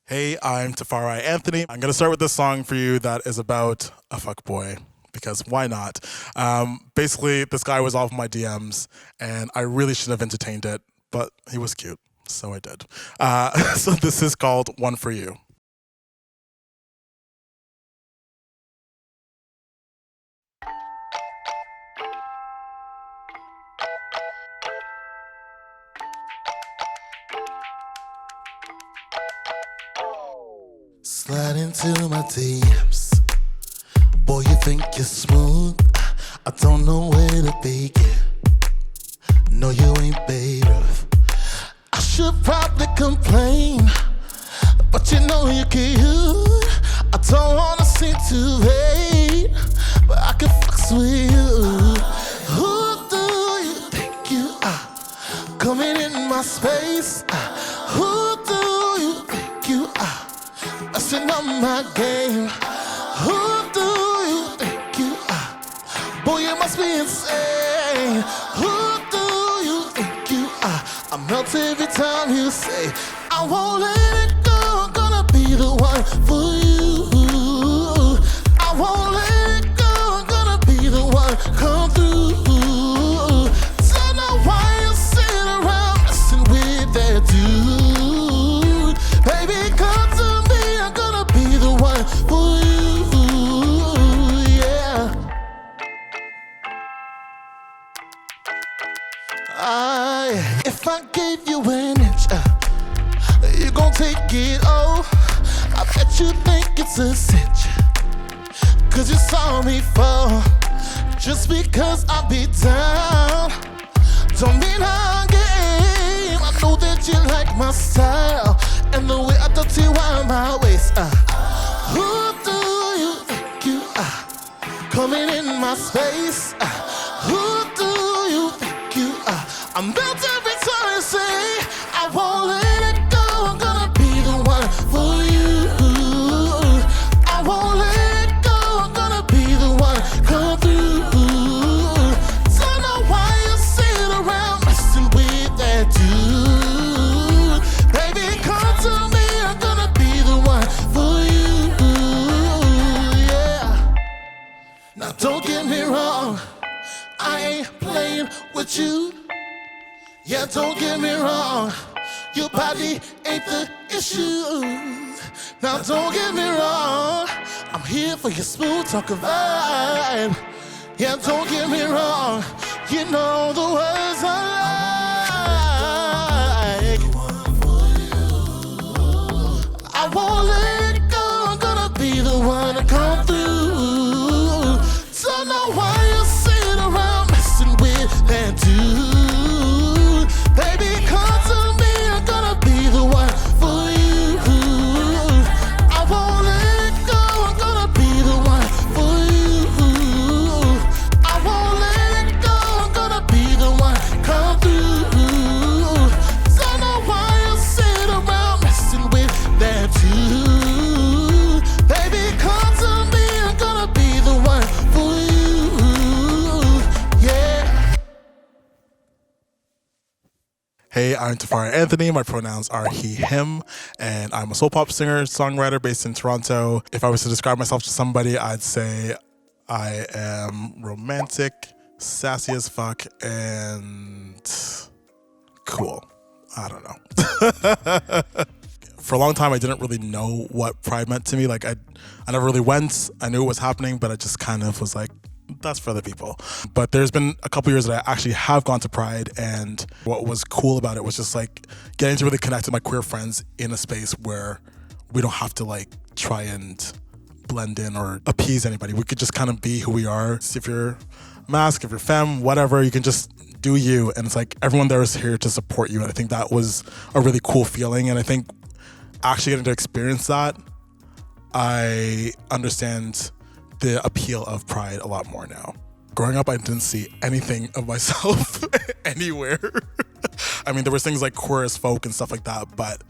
Hey, I'm Tafari Anthony. I'm going to start with this song for you that is about a fuckboy, because why not? Basically, this guy was off my DMs, and I really should have entertained it, but he was cute, so I did. So this is called One For You. Slide into my DMs. Boy, you think you're smooth. I don't know where to begin. No, you ain't better. I should probably complain, but you know you cute. I don't wanna seem too hate, but I can flex with you. Who do you think you are? Coming in my space. Who do you think you are? Messing up my game. Who do you think you are? Boy, you must be insane. Who do you think you are? I melt every time you say I won't let it go. I'm gonna be the one for you. I won't let it go. I'm gonna be the one come through. Don't know why you sit around messing with that dude. Baby, come to me. I'm gonna be the one for you. Yeah. If I gave you an inch, you gon' take it all. I bet you think it's a cinch, 'cause you saw me fall. Just because I be down don't mean I'm game. I know that you like my style and the way I touch you around my waist. Who do you think you are? Coming in my space. Who do you think you are? I'm built every time you say I won't let it go. I'm gonna be the one for you. I won't let it go. I'm gonna be the one come through. Don't know why you sit around messing with that dude. Baby, come to me. I'm gonna be the one for you. Yeah. Now don't get me wrong, I ain't playing with you. Yeah, don't get me wrong, your body ain't the issue. Now don't get me wrong, I'm here for your smooth talking vibe. Yeah, don't get me wrong, you know the words I like. I won't let it go, I'm gonna be the one to come through. Don't know why you sit around messing with that dude. Baby, come to me, I'm gonna be the one for you. I won't let it go, I'm gonna be the one for you. I won't let it go, I'm gonna be the one come through. Don't know why you sit around messing with that dude. Baby, come to me, I'm gonna be the one for you. Yeah. Hey, I'm Tafari Anthony. My pronouns are he, him, and I'm a soul pop singer, songwriter based in Toronto. If I was to describe myself to somebody, I'd say I am romantic, sassy as fuck, and cool. I don't know. For a long time, I didn't really know what Pride meant to me. Like, I never really went. I knew it was happening, but I just kind of was like, that's for other people. But there's been a couple years that I actually have gone to Pride, and what was cool about it was just like getting to really connect with my queer friends in a space where we don't have to like try and blend in or appease anybody. We could just kind of be who we are. If you're mask, if you're femme, whatever, you can just do you. And it's like everyone there is here to support you. And I think that was a really cool feeling. And I think actually getting to experience that, I understand the appeal of Pride a lot more now. Growing up, I didn't see anything of myself anywhere. I mean, there was things like queer as folk and stuff like that, but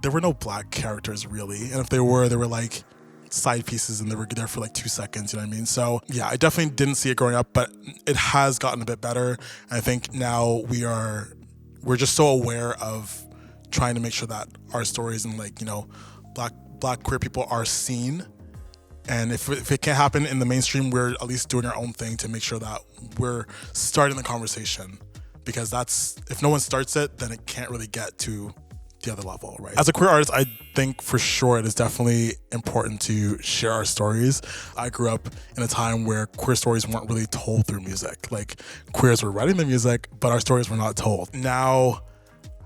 there were no black characters really. And if they were like side pieces and they were there for like 2 seconds, you know what I mean? So yeah, I definitely didn't see it growing up, but it has gotten a bit better. And I think now we're just so aware of trying to make sure that our stories and like, you know, black queer people are seen. And if it can't happen in the mainstream, we're at least doing our own thing to make sure that we're starting the conversation. Because if no one starts it, then it can't really get to the other level, right? As a queer artist, I think for sure it is definitely important to share our stories. I grew up in a time where queer stories weren't really told through music. Like, queers were writing the music, but our stories were not told. Now,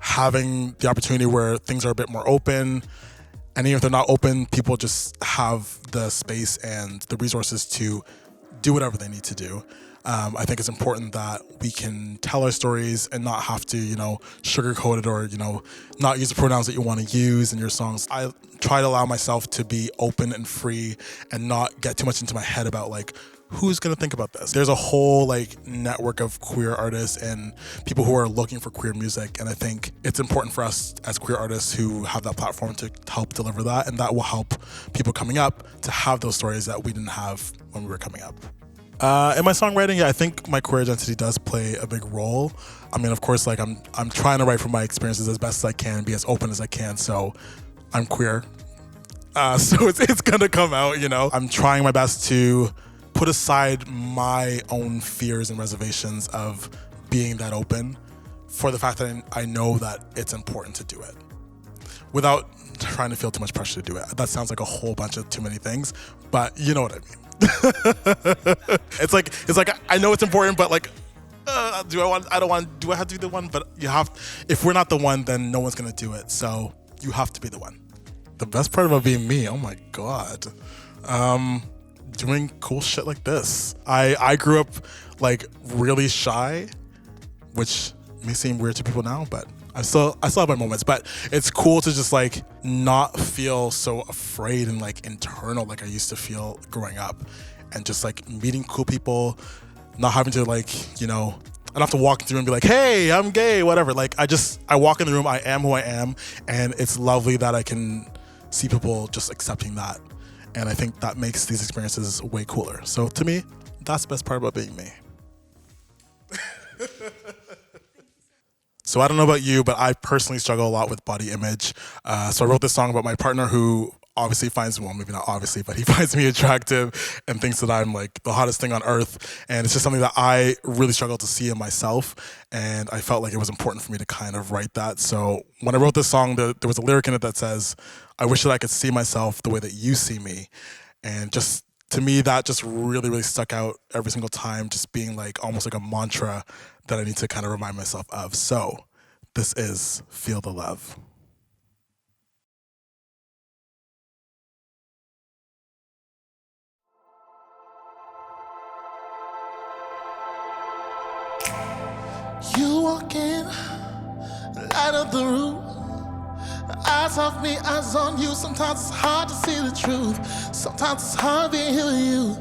having the opportunity where things are a bit more open, and even if they're not open, people just have the space and the resources to do whatever they need to do. I think it's important that we can tell our stories and not have to, sugarcoat it or, not use the pronouns that you want to use in your songs. I try to allow myself to be open and free and not get too much into my head about who's going to think about this. There's a whole network of queer artists and people who are looking for queer music. And I think it's important for us as queer artists who have that platform to help deliver that. And that will help people coming up to have those stories that we didn't have when we were coming up. In my songwriting, I think my queer identity does play a big role. I mean, of course, I'm trying to write from my experiences as best as I can, be as open as I can. So I'm queer. So it's gonna come out, I'm trying my best to put aside my own fears and reservations of being that open for the fact that I know that it's important to do it without trying to feel too much pressure to do it. That sounds like a whole bunch of too many things, but you know what I mean. It's like I know it's important, but do I have to be the one? But if we're not the one, then no one's gonna do it. So you have to be the one. The best part about being me, oh my God, doing cool shit like this. I grew up really shy, which may seem weird to people now, but I still have my moments. But it's cool to just not feel so afraid and internal like I used to feel growing up, and just meeting cool people, not having to I don't have to walk through and be like, hey, I'm gay, whatever. I walk in the room, I am who I am, and it's lovely that I can see people just accepting that. And I think that makes these experiences way cooler. So to me, that's the best part about being me. So I don't know about you, but I personally struggle a lot with body image. So I wrote this song about my partner who obviously finds me, well, maybe not obviously, but he finds me attractive and thinks that I'm the hottest thing on earth. And it's just something that I really struggle to see in myself. And I felt like it was important for me to kind of write that. So when I wrote this song, there was a lyric in it that says, I wish that I could see myself the way that you see me. And just to me, that just really, really stuck out every single time, just being almost like a mantra that I need to kind of remind myself of. So this is Feel the Love. You walk in, light up the room. Eyes off me, eyes on you. Sometimes it's hard to see the truth. Sometimes it's hard being here with you.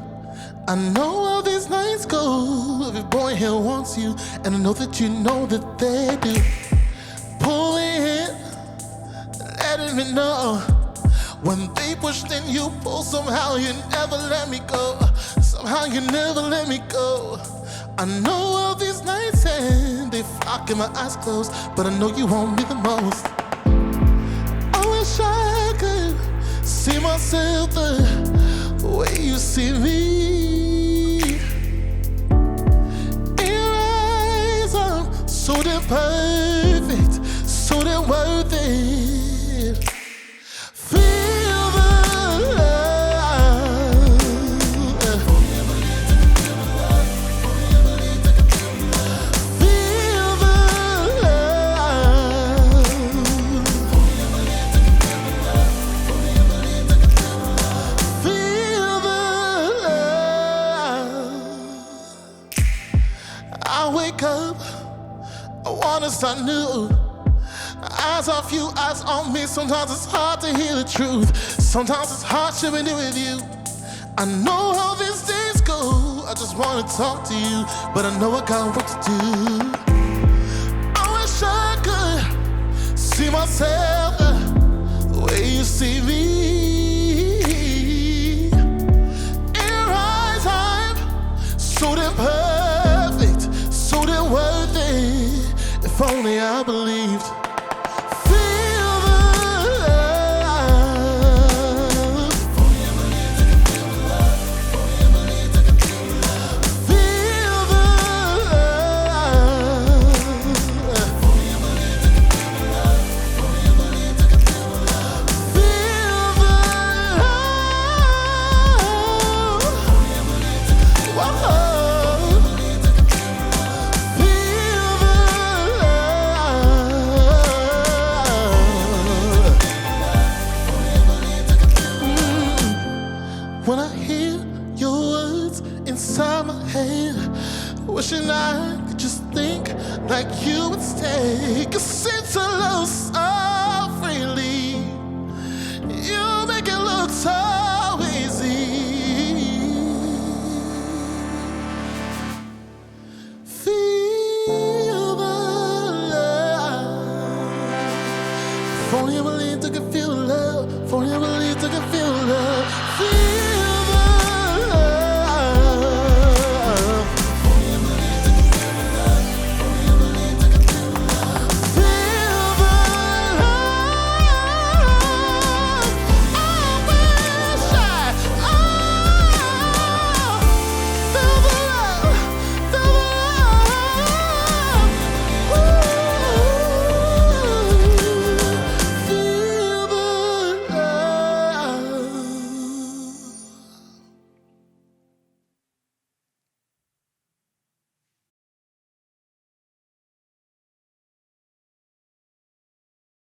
I know how these nights go. Every boy here wants you, and I know that you know that they do. Pull in, letting me know. When they pushed in, you pull. Somehow you never let me go. Somehow you never let me go. I know how these nights end. They flock in my eyes closed, but I know you want me the most. I wish I could see myself the way you see me. In your eyes, I'm so damn perfect, so damn worth it. Feel the love. Feel the love. Feel the love. I wake up, I wanna start new. Eyes off you, eyes on me. Sometimes it's hard to hear the truth. Sometimes it's hard sharing it with you. I know how these days go. I just wanna talk to you, but I know I got work to do. I wish I could see myself the way you see me. In your eyes, I'm so damn perfect, so damn worth it. If only I believed. Feel the love. take us into love so freely. You make it look so easy. Feel the love. If only I believed I could feel love. If only I believed I could feel love.